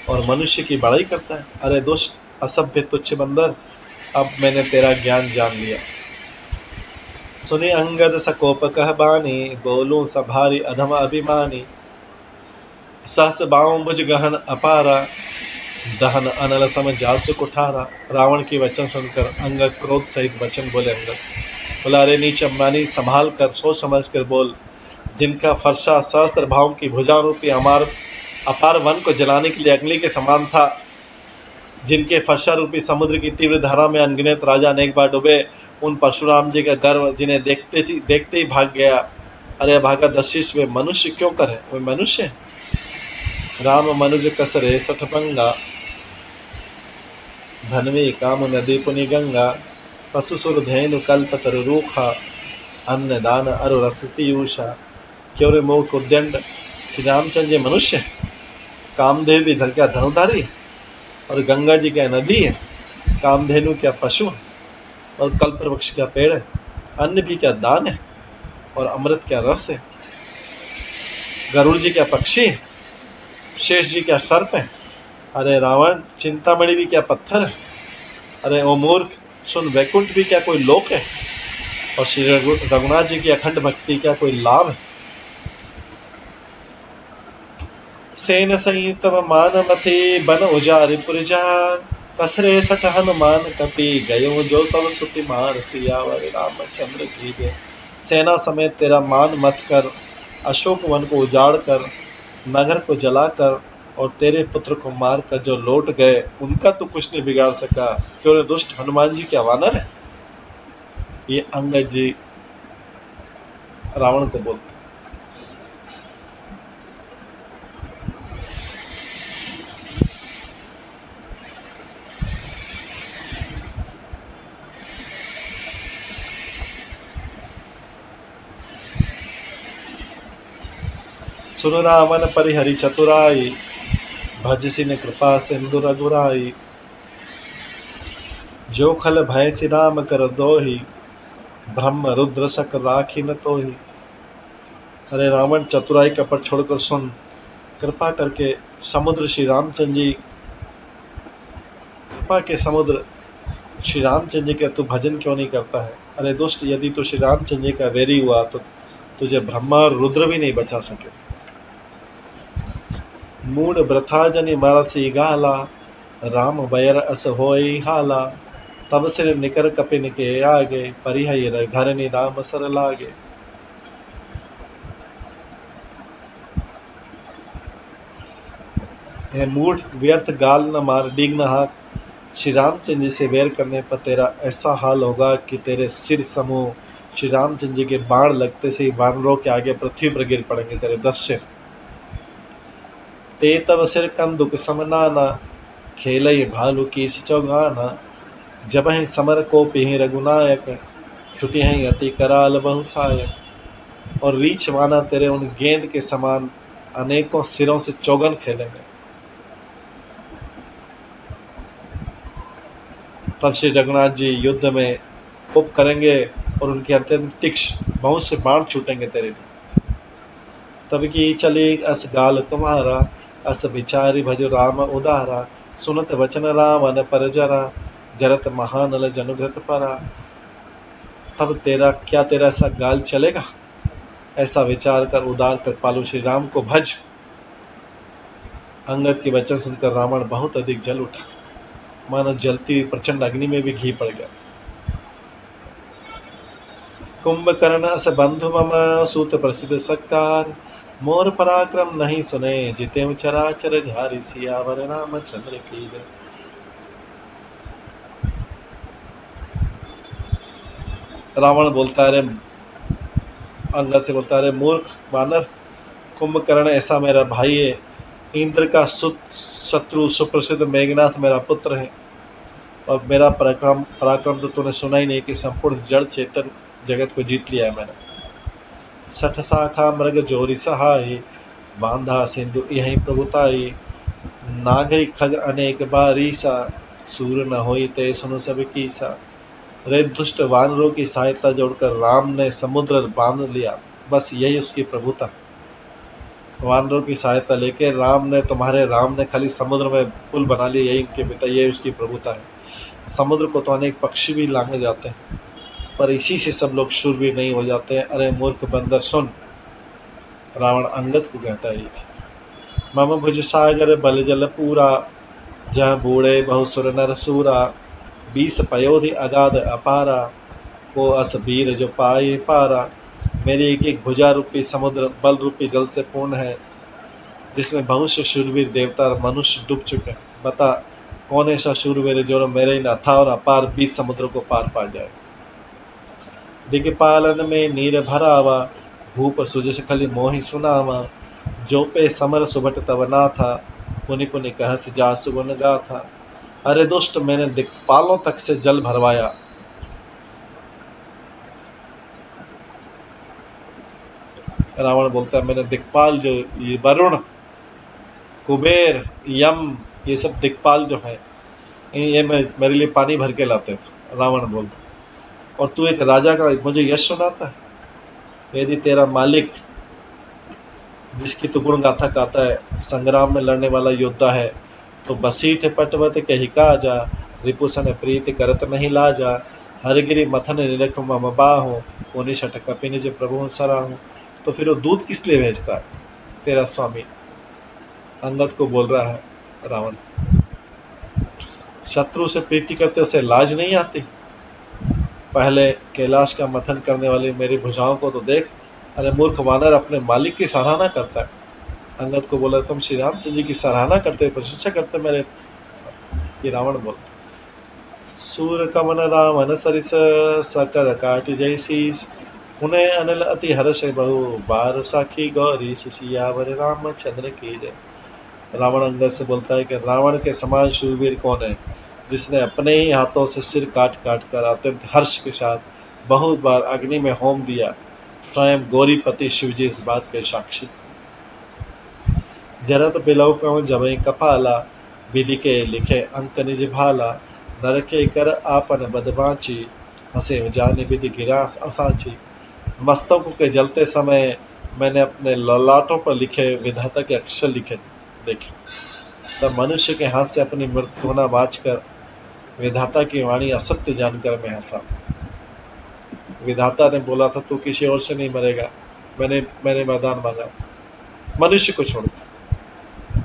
और मनुष्य की बड़ाई करता है। अरे दुष्ट, असभ्य, तुच्छ बंदर, अब मैंने तेरा ज्ञान जान लिया। सुने अंगद सकोप कह बानी, बोलूं सभारी अधम अभिमानी, सहस बाऊं भुज गहन अपारा, दहन अनल सम जासु कुठारा। रावण की वचन सुनकर अंगद क्रोध सहित वचन बोले। अंगद बोला, अरे नीच अम्बानी, संभाल कर सोच समझ कर बोल। जिनका फरसा सहस्त्र भावों की भुजा रूपी अपार वन को जलाने के लिए अग्नि के समान था, जिनके फरसा रूपी समुद्र की तीव्र धारा में अनगिनत राजा अनेक बार डूबे, उन परशुराम जी का गर्व जिन्हें देखते ही भाग गया। अरे भागा दशिश, वे मनुष्य क्यों करे? वे मनुष्य है। राम मनुज कसरे सठपंगा, धनवी काम नदी पुनि गंगा, पशुसुर धेनु कल्प तरु रूखा अन्न दान अरु रस पीयूषा। क्यों रे मूर्ख उद्दंड, श्री रामचंद्र जी मनुष्य है, कामदेव इधर क्या धनुधारी, और गंगा जी क्या नदी है, कामधेनु क्या पशु है, और कल्पवृक्ष क्या पेड़ है, अन्न भी क्या दान है, और अमृत क्या रस है, गरुड़ जी क्या पक्षी है, शेष जी क्या सर्प है। अरे रावण, चिंतामणि भी क्या पत्थर है। अरे ओ मूर्ख सुन, वैकुंठ भी क्या कोई लोक है, और श्री रघुनाथ जी की अखंड भक्ति क्या कोई लाभ है। सेन संयुत मान मथे बन उजारि पुरजान, कसरे सठ हनुमान कपि गयो जो तब सुति मार सियावर रामचंद्र की जय। सेना समेत तेरा मान मत कर, अशोक वन को उजाड़ कर, नगर को जलाकर, और तेरे पुत्र को मार कर जो लौट गए उनका तो कुछ नहीं बिगाड़ सका। क्यों दुष्ट, हनुमान जी क्या वानर है। ये अंगद जी रावण को बोलते। सुन रावण परिहरि चतुराई, भज सिन कृपा सिंधु रघुराई। जो खल भय सि राम कर दोही, ब्रह्म रुद्र सक राखी न तोही। अरे रावण, चतुराई कपट छोड़कर सुन, कृपा करके समुद्र श्री रामचंद्र जी, कृपा के समुद्र श्री रामचंद्र जी का तू भजन क्यों नहीं करता है। अरे दुष्ट, यदि तू श्री रामचंद्र जी का वैरी हुआ तो तुझे ब्रह्मा और रुद्र भी नहीं बचा सके। मूड व्रथा जनि मरसी गाला, राम बैर अस होई हाला। तब सिर निकर कपिन के आगे, परिहर धरनी राम सर लागे। हे मूढ़, व्यर्थ गाल न मार, डीग न हाथ। श्री रामचंद्र जी से वैर करने पर तेरा ऐसा हाल होगा कि तेरे सिर समूह श्री रामचंद्र जी के बाण लगते से ही वानरों के आगे पृथ्वी पर गिर पड़ेंगे तेरे 10 सिर। ते तब सिर कंदुक समनाना, खेलई भालू की चौगाना। जब ही समर को पिही रघुनायक, छुटी हैं अति कराल बहुसायक। और रीछ माना तेरे उन गेंद के समान अनेकों सिरों से चौगन खेलेंगे। तब श्री रघुनाथ जी युद्ध में उप करेंगे और उनके अत्यंत तीक्ष्ण बहुत से बाण छूटेंगे तेरे लिए। तब की चली अस गाल तुम्हारा, अस विचारी भजो राम उदारा। सुनत वचन रावण पर जरा, जरत महानल जनुघ्रत परा। तब तेरा ऐसा गाल चलेगा। ऐसा विचार कर उदार कृपालु श्री राम को भज। अंगद के वचन सुनकर रावण बहुत अधिक जल उठा, मानो जलती हुई प्रचंड अग्नि में भी घी पड़ गया। कुंभकर्ण अस बंधु मम, सूत प्रसिद्ध सत्कार। मोर पराक्रम नहीं सुने, जितेम चराचर झारी। सियावर रामचंद्र की जय। रावण बोलता है, अंगद से बोलता है, मूर्ख वानर, कुंभकर्ण ऐसा मेरा भाई है, इंद्र का शत्रु सुप्रसिद्ध मेघनाथ मेरा पुत्र है, और मेरा पराक्रम तो तूने सुना ही नहीं कि संपूर्ण जड़ चेतन जगत को जीत लिया है मैंने। सठ शाखा मृग जोरी सहाय, बांधा सिंधु यही प्रभुताई। नागई खग अनेक बारीसा, सूर न होई ते सुनो सब कीसा। रे दुष्ट वानरों की सहायता जोड़कर राम ने समुद्र बांध लिया, बस यही उसकी प्रभुता। वानरों की सहायता लेके राम ने खाली समुद्र में पुल बना लिया, यही इनके पिता, यही उसकी प्रभुता है। समुद्र को तो अनेक पक्षी भी लांघे जाते हैं, पर इसी से सब लोग शूरवीर नहीं हो जाते हैं। अरे मूर्ख बंदर सुन, रावण अंगद को कहता है, मम भुज सागर बल जल पूरा, जहाँ बूढ़े बहुसुर नर सूरा। 20 पयोधि अगाध अपारा, को अस वीर जो पाए पारा। मेरी एक एक भुजा रूपी समुद्र बल रूपी जल से पूर्ण है, जिसमें बहुत से शूरवीर देवता और मनुष्य डूब चुके हैं। बता कौन ऐसा शूरवीर जो मेरे न था और अपार 20 समुद्र को पार पा जाए। दिग्पालन में नीर भरावा, भूप सुजस खली मोहि सुनावा। जो पे समर सुभट तब ना था, पुनि पुनि कहस जा सुगुन गा था। अरे दुष्ट, मैंने दिक्पालों तक से जल भरवाया, रावण बोलता है मैंने दिक्पाल जो ये वरुण कुबेर यम ये सब दिक्पाल जो है ये मेरे लिए पानी भर के लाते थे। रावण बोलता और तू एक राजा का मुझे यश सुनाता है। यदि तेरा मालिक जिसकी तू गुण गाथा गाता है संग्राम में लड़ने वाला योद्धा है तो बसीठ पटवत कही का जा रिपुसन प्रीति करत नहीं लाजा हरगिरी मथन निरख मम बाहो पुनि शठ कपि निज प्रभु सराहूं। तो फिर वो दूध किस लिए भेजता है तेरा स्वामी? अंगद को बोल रहा है रावण, शत्रु से प्रीति करते उसे लाज नहीं आती? पहले कैलाश का मथन करने वाली मेरी भुजाओं को तो देख। अरे मूर्ख वानर अपने मालिक की सराहना करता है। अंगद को बोला तुम श्री रामचंद्र जी की सराहना करते प्रशंसा करते मेरे? ये रावण बोल सूर कमन रावण सरिस सकर काट जयसीस उन्हें अनिल अति हर्ष बहु बार साखी गौरी सियावर रामचंद्र की जय। रावण अंगद से बोलता है कि रावण के समान शूरवीर कौन है जिसने अपने ही हाथों से सिर काट काट कर अत्यंत हर्ष के साथ बहुत बार अग्नि में होम दिया। स्वयं गौरीपति शिवजी इस बात के साक्षी। जरत बिलव कहो जबई कपाला विधि के लिखे अंक निज भाला नरके कर आपन बदबाची हंसे जाने विधि गिरा असाची। मस्तक के जलते समय मैंने अपने ललाटों पर लिखे विधाता के अक्षर लिखे देखे। तब मनुष्य के हाथ से अपनी मृत्यु होना बाँचकर विधाता की वाणी असत्य जानकर मैं हंसा। विधाता ने बोला था तू किसी और से नहीं मरेगा, मैंने वरदान मांगा मनुष्य को छोड़कर।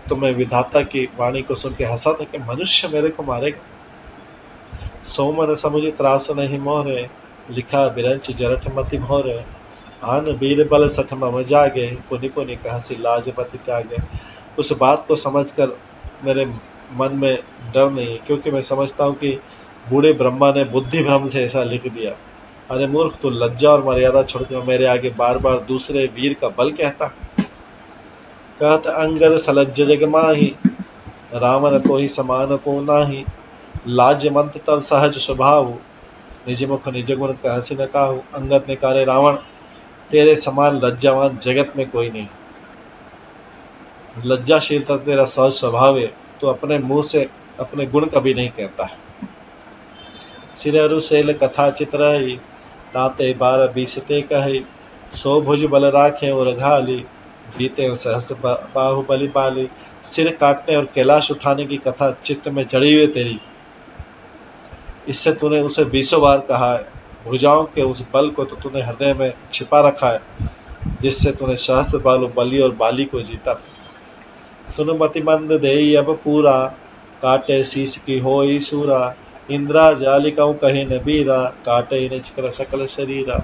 तो मैं विधाता की वाणी को सुन के हंसा था कि मनुष्य मेरे को मारेगा। सोमन समुझ त्रास नहीं मोरे लिखा बिरंच जरठ मति भोरे आन वीर बल सठ मम जागे पुनि पुनि कहसी लाज पति त्यागे। उस बात को समझकर मेरे मन में डर नहीं, क्योंकि मैं समझता हूँ कि बूढ़े ब्रह्मा ने बुद्धि भ्रम से ऐसा लिख दिया। अरे मूर्ख, तो लज्जा और मर्यादा छोड़कर मेरे आगे बार बार दूसरे वीर का बल कहता। कहत अंगद सलज्ज जग माही रावण को ही समान को नाही लाज मंत तब सहज स्वभाव निज मुख निज गुण कहसी न काहू। अंगद ने कहा रावण तेरे समान लज्जावान जगत में कोई नहीं। लज्जाशीलता तेरा सहज स्वभाव है, तो अपने मुंह से अपने गुण कभी नहीं कहता है। सिररु शैल कथा चित्र ताते 12-20 कहे सो भुज बल राखे और घाली बीते सहस बाहुबली पाली। सिर काटने और कैलाश उठाने की कथा चित्त में चढ़ी हुई तेरी, इससे तूने उसे 20 बार कहा है। भुजाओं के उस बल को तो तूने हृदय में छिपा रखा है, जिससे तूने सहस्त्र बालू बलि और बाली को जीता। तूने मतिमंद दे अब पूरा काटे शीश की होई सूरा इंद्रा जालिकाऊ कहे न बीरा काटे न चक्र सकल शरीरा।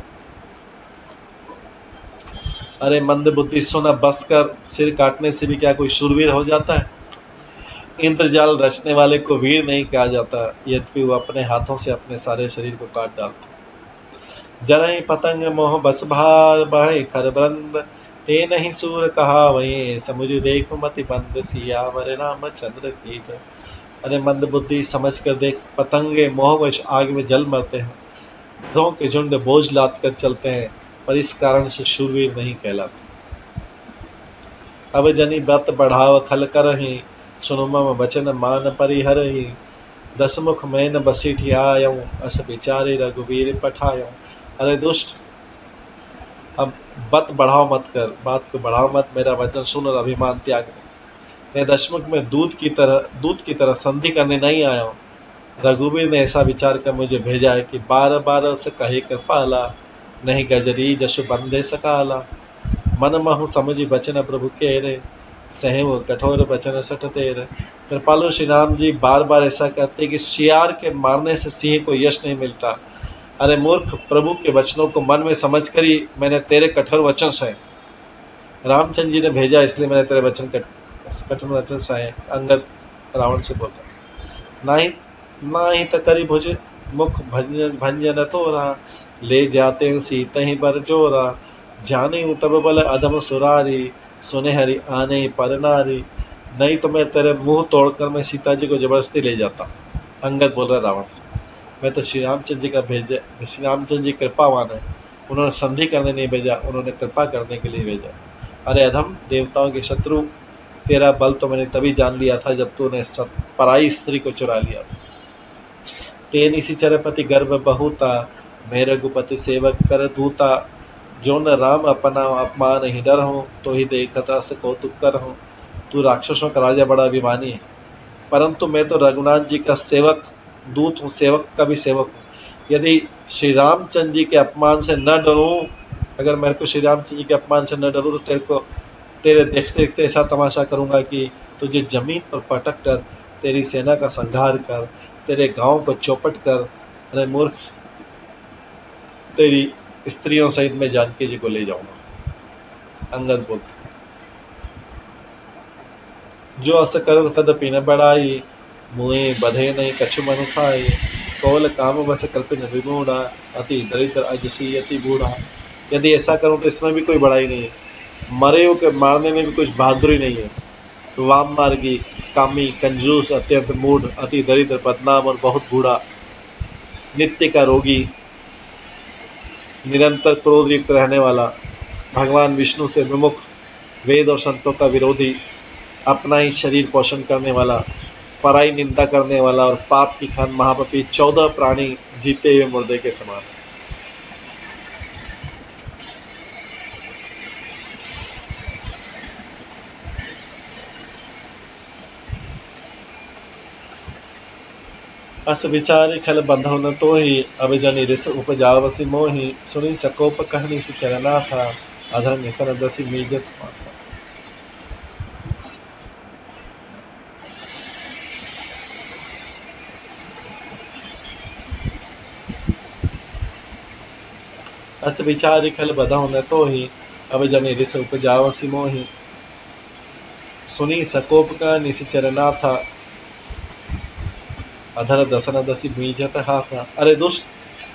अरे मंद बुद्धि सुना, बस कर। सिर काटने से भी क्या कोई शूरवीर हो जाता है? इंद्रजाल रचने वाले को वीर नहीं कहा जाता, यद्यपि वो अपने हाथों से अपने सारे शरीर को काट डालता। जरई पतंग मोह बस भार बहे खरबंद ते नहीं सूर कहा वही समुझ देखो मति बंद सियावर रामचंद्र की जय। अरे मंद बुद्धि समझ कर देख, पतंगे मोहवश आग में जल मरते हैं, गधों के झुंड बोझ लाद कर चलते हैं, पर इस कारण से शूरवीर नहीं कहलाते। अब जनी व्रत बढ़ाव खल करही सुनु मम वचन मान परिहरही 10 मुख मैन बसीठी आयऊं अस विचारे रघुवीर पठायऊं। अरे दुष्ट, अब बढ़ाओ मत कर, बात को बढ़ाओ मत, मेरा वचन सुन और अभिमान त्याग दे। मैं 10 मुख में दूध की तरह संधि करने नहीं आया हूँ। रघुवीर ने ऐसा विचार कर मुझे भेजा है कि 12 से कहे कर पाला नहीं गजरी जशु बंदे सकाला। मन महु समझी बचन प्रभु के रे तहे वो कठोर बचन सठ तेरे। कृपालु श्री राम जी बार बार ऐसा कहते कि शियार के मारने से सिंह को यश नहीं मिलता। अरे मूर्ख, प्रभु के वचनों को मन में समझ कर ही मैंने तेरे कठोर वचन सहे। रामचंद्र जी ने भेजा इसलिए मैंने तेरे कठोर वचन सहे। अंगद रावण से बोला नाही त करी भुज मुख भंजन तोरा ले जाते सीता ही बर जोरा जाने तब बल अधम सुरारी सुने हरि आने पर नारी। नहीं तो मैं तेरे मुंह तोड़कर मैं सीता जी को जबरदस्ती ले जाता। अंगद बोल रहा रावण से, मैं तो श्री रामचंद्र जी कृपावान है, उन्होंने संधि करने नहीं भेजा, उन्होंने कृपा करने के लिए भेजा। अरे अधम, देवताओं के शत्रु, तेरा बल तो मैंने तभी जान लिया था जब तूने पराई स्त्री को चुरा लिया था। तेन इसी चरपति गर्भ बहुता, मेरे गुपति सेवक कर दूता। जो न राम अपना अपमान ही डर हो, तो ही देखता से कौतुक कर हो। तू राक्षसों का राजा बड़ा अभिमानी है, परंतु मैं तो रघुनाथ जी का सेवक दूत हूँ, सेवक का भी सेवक हूँ। यदि श्री रामचंद्र जी के अपमान से न डरूं, अगर मेरे को श्री रामचंद्र जी के अपमान से न डरूं, तो तेरे देखते देखते ऐसा तमाशा करूंगा कि तुझे जमीन पर पटक कर तेरी सेना का संहार कर तेरे गांव को चौपट कर, अरे मूर्ख, तेरी स्त्रियों सहित मैं जानकी जी को ले जाऊंगा। अंगद बोलते, जो अस करो तदपि न बढ़ाई, मुए बधे नहीं कछु मनुसाई। कौल काम बस कल्पिन विमूढ़ा, अति दरिद्र अजसी अति बूढ़ा। यदि ऐसा करूं तो इसमें भी कोई बड़ाई नहीं है, मरे हो के मारने में भी कुछ बहादुरी नहीं है। वाम मार्गी, कामी, कंजूस, अत्यंत मूढ़, अति दरिद्र, बदनाम और बहुत बूढ़ा, नित्य का रोगी, निरंतर क्रोध युक्त रहने वाला, भगवान विष्णु से विमुख, वेद और संतों का विरोधी, अपना ही शरीर पोषण करने वाला, पराई निंदा करने वाला और पाप की खान महापापी, 14 प्राणी जीते हुए मुर्दे के समान। अस विचार खल बंधो न तो ही, अब जनि रिस उपजावसी मोही। सुनी सकोप कहनी से चरना था, अधर निसन दसी मीजत माथा। अस विचार खल बंधो न तो ही, अब जनि रिस उपजावसी मोही। सुनी सकोप कहनी से चरना था, अधर दसन दसी मीजत हाथा। अरे दुष्ट,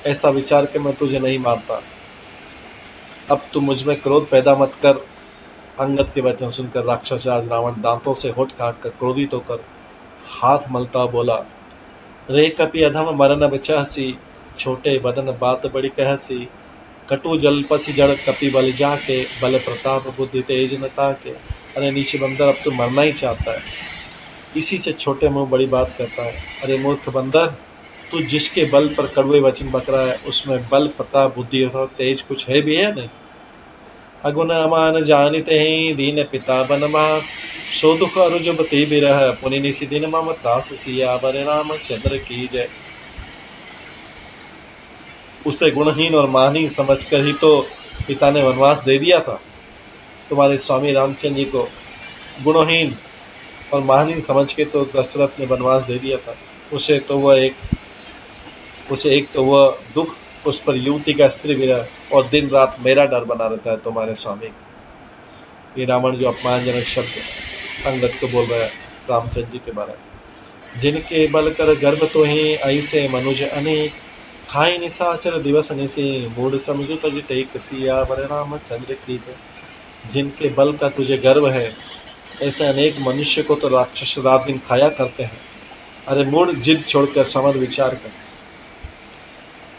ऐसा विचार के मैं तुझे नहीं मारता, अब तू मुझ में क्रोध पैदा मत कर। अंगद के वचन सुनकर राक्षस राज रावण दांतों से होठ काट कर क्रोधित होकर हाथ मलता बोला, रे कपि अधम मरन बचासी, छोटे बदन बात बड़ी कहसी। कटु जलपसी जड़ कपि बल जाके, बल प्रताप बुद्धि तेज न ताके। अरे नीचे बंदर, अब तू मरना ही चाहता है, इसी से छोटे मुंह बड़ी बात करता है। अरे मूर्ख बंदर, तू जिसके बल पर कड़वे वचन बक रहा है, उसमें बल प्रताप बुद्धि और तेज कुछ है भी है नहीं। अगुन अमान जानिते ही, दीन पिता बनमास। सो दुख अरुजबती बिरह, पुनि निसी दिन मम त्रास। सियावर रामचंद्र की जय। उसे गुणहीन और मानहीन समझकर ही तो पिता ने वनवास दे दिया था। तुम्हारे स्वामी रामचंद्र जी को गुणहीन और मानहीन समझ के तो दशरथ ने वनवास दे दिया था। उसे एक तो वह दुख, उस पर युवती का स्त्री विरह, और दिन रात मेरा डर बना रहता है तुम्हारे स्वामी। ये रावण जो अपमानजनक शब्द अंगद को बोल रहा है रामचंद्र जी के बारे में। जिनके बल कर गर्भ तो ही, ऐसे मनुज अनेक। खाई निशाचर दिवस निसी, मूड समझो तज टेक। सियावर रामचंद्र की जय। जिनके बल का तुझे गर्व है, ऐसे अनेक मनुष्य को तो राक्षस रात दिन खाया करते हैं। अरे मूड, जिद छोड़कर समझ विचार कर।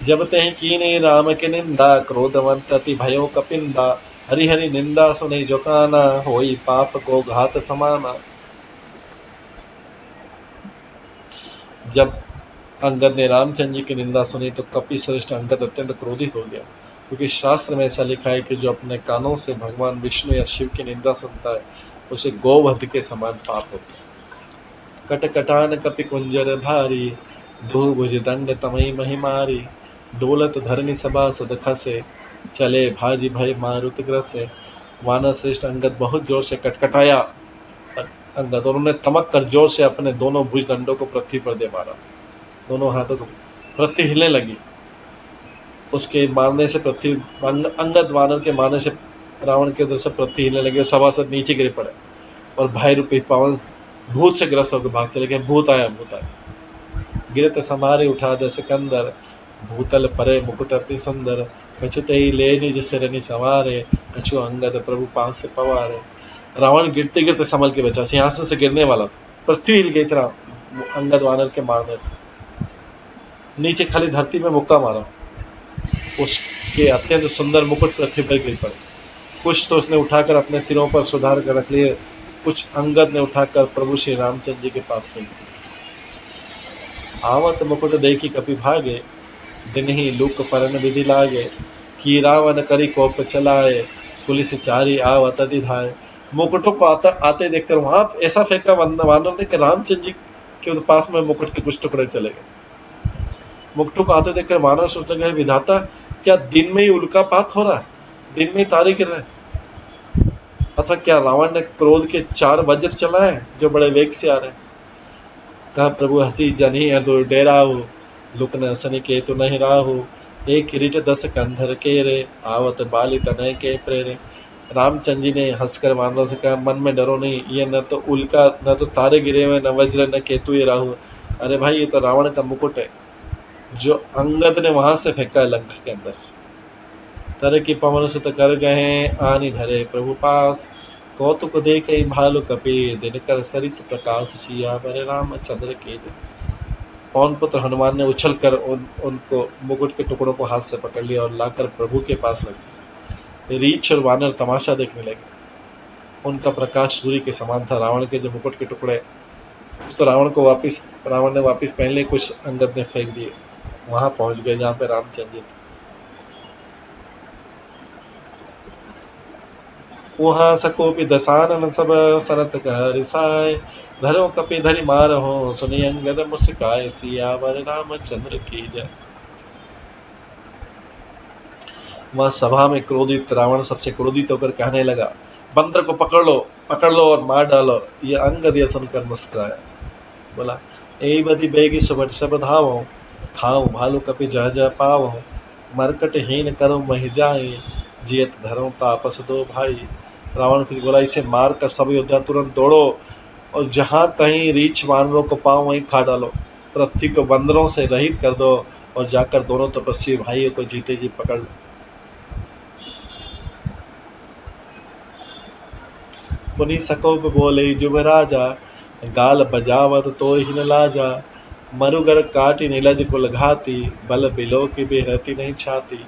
जब तह कीने राम के निंदा, क्रोधवंत अति भयो कपिंदा। हरि हरि निंदा सुने जो काना, होई पाप को घात समाना। जब अंगद ने रामचंद्र जी की निंदा सुनी तो कपि श्रेष्ठ अंगद अत्यंत क्रोधित हो गया, क्योंकि शास्त्र में ऐसा लिखा है कि जो अपने कानों से भगवान विष्णु या शिव की निंदा सुनता है, उसे गोवध के समान पाप होता है। कटकटान कपि कुंजर भारी, भूभुज दंड तमई महिमारी। डोलत धरनी सभा सद खसे, चले भाजी भय मारुत ग्रसे। वानर श्रेष्ठ अंगद बहुत जोर से कटकटाया अंगद, और उन्होंने तमक कर जोर से अपने दोनों भुज दंडों को पृथ्वी पर दे मारा। दोनों हाथों को पृथ्वी हिलने लगी। उसके मारने से पृथ्वी, अंगद वानर के मारने से रावण के उधर से पृथ्वी हिलने लगी और सभासद नीचे गिर पड़े और भय रूपी पवन भूत से ग्रस्त होकर भाग चले गए। भूत आया, भूत आया। गिरत समारे उठा दे सिकंदर, भूतल परे मुकुट अति सुंदर। कछु तई ले निज सिरनि सवारे, कछु अंगद प्रभु पास से पवारे। रावण गिरते गिरते संभल के बचा, सिंहासन से गिरने वाला था, पृथ्वी हिल गई थी अंगद वानर के मारने से। नीचे खाली धरती में मुक्का मारा, उस के अत्यंत सुंदर मुकुट पृथ्वी पर गिर पड़े। कुछ तो उसने उठाकर अपने सिरों पर सुधार कर रख लिए, कुछ अंगद ने उठाकर प्रभु श्री रामचंद्र जी के पास फेंक दिए। आवत मुकुट देखी कपि भागे, दिन ही लूक परन विधि लागे। कि रावण करी कोप चलाए, पुलिस चारी आवत दिधाए। मुकुटों को आते देखकर वहां ऐसा फेंका वानर ने कि रामचंद्र जी के पास में मुकुट के कुछ टुकड़े चले गए। मुकुटों को आते देखकर वानर सोचने लगे, विधाता क्या दिन में ही उल्कापात हो रहा है, दिन में ही तारे गिर रहे हैं, अथवा क्या रावण ने क्रोध के 4 वज्र चलाए जो बड़े वेग से आ रहे हैं। कहा प्रभु हसी जनी अदुर डेराहु, लुक न सनि के तो नहीं राहु। एक किरीट 10 कंधर के रे, आवत बाली तनय के प्रेरे। रामचंद्र जी ने हंसकर वानरों से कहा, मन में डरो नहीं, ये न तो उल्का, न तो तारे गिरे हुए, न वज्र, न केतु ये राहु। अरे भाई ये तो रावण का मुकुट है जो अंगद ने वहां से फेंका है लंका के अंदर से। तरह की पवन सुत कर गए आनी धरे प्रभु पास, कौतुक देखे भालु कपि, दिनकर सरिस प्रकाश सिया वर रामचंद्र के। पवन पुत्र हनुमान ने उछल कर उनको मुकुट के टुकड़ों को हाथ से पकड़ लिया और लाकर प्रभु के पास लगे। रीछ और वानर तमाशा देखने लगे। उनका प्रकाश सूर्य के समान था। रावण के जो मुकुट के टुकड़े तो रावण ने वापिस पहन लिए, कुछ अंगद ने फेंक दिए। वहां पहुंच गए जहां पे रामचंद्र जी थे। वहां सकोपि दसानन सब सरत कह रिसाए, धरो कपि धरि मारहो, सुनि अंगद मुस्काए। सियावर रामचंद्र की जय। वह सभा में क्रोधित रावण सबसे क्रोधित होकर कहने लगा, बंदर को पकड़ लो और मार डालो। ये अंगद यह सुनकर मुस्कुराया, बोला ए बदी बेगी सुबह सब धावो, खाओ भालू कपि जह जह पावो। मरकट हीन करो महि जाए, जियत धरो तापस दो भाई। रावण फिर बोला, इसे मार कर सब योद्धा तुरंत दौड़ो और जहां कहीं रीछ वानरों को पाओ वहीं खा डालो। पृथ्वी को बंदरों से रहित कर दो और जाकर दोनों तपस्वी भाइयों को जीते जी पकड़ लो। पुनि सकोप बोले जुबराजा, गाल बजावत तो ही न लाजा। मरुगर काटी नीलज कुल घाती, बल बिलो की बेहरती नहीं छाती।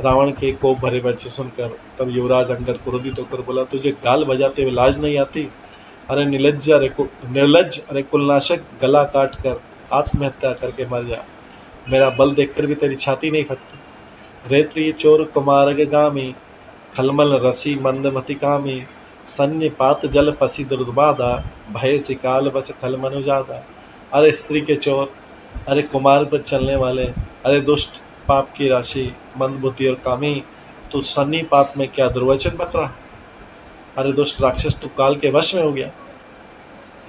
रावण के कोप भरे वचन सुनकर तब युवराज अंगद क्रोधित होकर बोला, तुझे गाल बजाते हुए लाज नहीं आती? अरे निर्लज, अरे कुलनाशक, गला काट कर आत्महत्या करके मर जा। मेरा बल देखकर भी तेरी छाती नहीं फटती। रेत्री चोर कुमारग गामी, खलमल रसी मंदमति कामी। सन्य पात जल पसी दुर्बाधा, भय सिकाल बस खल मनुजादा। अरे स्त्री के चोर, अरे कुमार पर चलने वाले, अरे दुष्ट पाप की राशि, मंदबुद्धि और कामी, तू सन्नी पाप में क्या दुर्वचन बक रहा? अरे दुष्ट राक्षस, तू काल के वश में हो गया।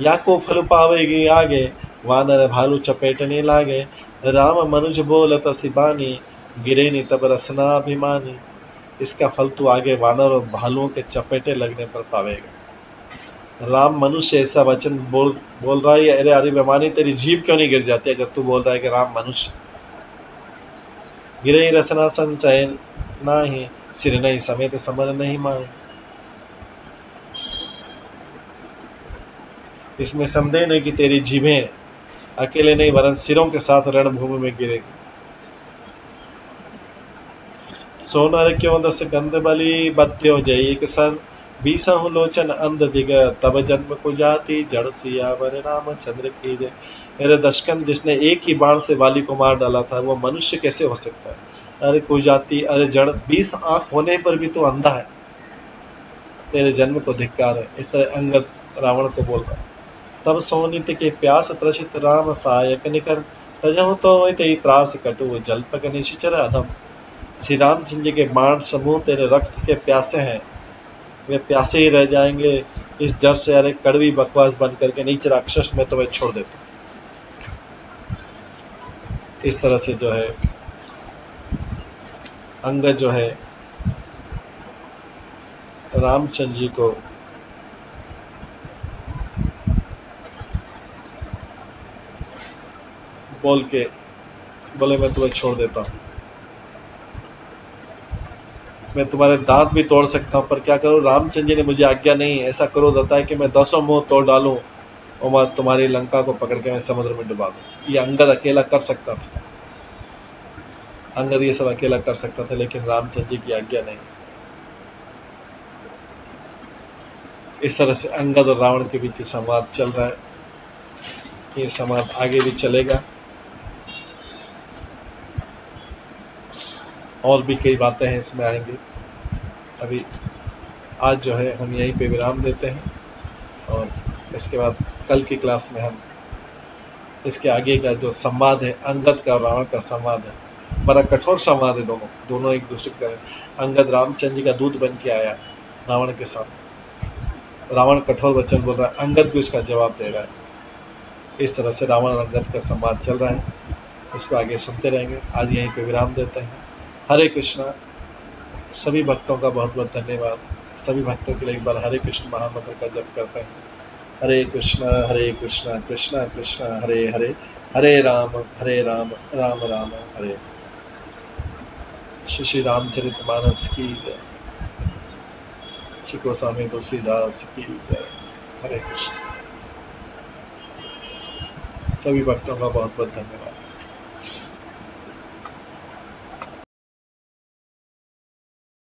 या को फल पावेगी आगे, वानर भालू चपेटने लागे। राम मनुज बोलत सिबानी, गिरे नी तब रसनाभिमानी। इसका फल तू आगे वानर और भालुओं के चपेटे लगने पर पावेगा। राम मनुष्य ऐसा वचन बोल रहा है, अरे अभिमानी, तेरी जीभ क्यों नहीं गिर जाती अगर तू बोल रहा है कि राम मनुष्य? गिरे रसना संशय नाही, सिर नहीं समेत समर नहीं माए। इसमें संदेह नहीं कि तेरी जीभें अकेले नहीं वरन सिरों के साथ रणभूमि में गिरेगी। सोनर क्यों दस गंध बली, बत्यो जय एक सन। बीसहु लोचन अंध दिग, तब जन्म को जाति। जड़ सियावर रामचंद्र की जय। मेरे दशकन जिसने एक ही बाण से वाली को मार डाला था, वो मनुष्य कैसे हो सकता है? अरे कुजाति, अरे जड़, 20 आंख होने पर भी तू अंधा है, तेरे जन्म को धिक्कार है। इस तरह अंगद रावण को बोल रहा। तब सोनित के प्यास त्रसित राम सायक निकर, तजहु तो तेई त्रास कटु, जलपक निशिचर अधम। श्री रामचंद्र जी के बाण समूह तेरे रक्त के प्यासे हैं, वे प्यासे ही रह जाएंगे। इस डर से अरे कड़वी बकवास बंद करके नीच राक्षस में तुम्हें छोड़ देता। इस तरह से जो है अंगद जो है रामचंद्र जी को बोल के बोले, मैं तुम्हें छोड़ देता हूं, मैं तुम्हारे दांत भी तोड़ सकता हूं, पर क्या करूं, रामचंद्र जी ने मुझे आज्ञा नहीं। ऐसा करो देता है कि मैं 10 मुंह तोड़ डालूं और मैं तुम्हारी लंका को पकड़ के मैं समुद्र में डुबा दूं। ये अंगद अकेला कर सकता था। अंगद ये सब अकेला कर सकता था, लेकिन रामचंद्र जी की आज्ञा नहीं। इस तरह से अंगद और रावण के बीच संवाद चल रहा है। ये संवाद आगे भी चलेगा और भी कई बातें हैं इसमें आएंगी। अभी आज जो है हम यहीं पे विराम देते हैं और इसके बाद कल की क्लास में हम इसके आगे का जो संवाद है, अंगद का और रावण का संवाद है, बड़ा कठोर संवाद है। दोनों एक दूसरे का। अंगद रामचंद्र जी का दूत बन के आया रावण के साथ। रावण कठोर वचन बोल रहा है, अंगद भी उसका जवाब दे रहा है। इस तरह से रावण और अंगद का संवाद चल रहा है, उसको आगे सुनते रहेंगे। आज यहीं पे विराम देते हैं। हरे कृष्णा। सभी भक्तों का बहुत बहुत धन्यवाद। सभी भक्तों के लिए एक बार हरे कृष्ण महामंत्र का जप करते हैं। हरे कृष्णा कृष्णा कृष्णा हरे हरे, हरे राम राम राम हरे। श्री रामचरितमानस की जय। श्री गोस्वामी तुलसीदास की जय। हरे कृष्ण। सभी भक्तों का बहुत बहुत धन्यवाद।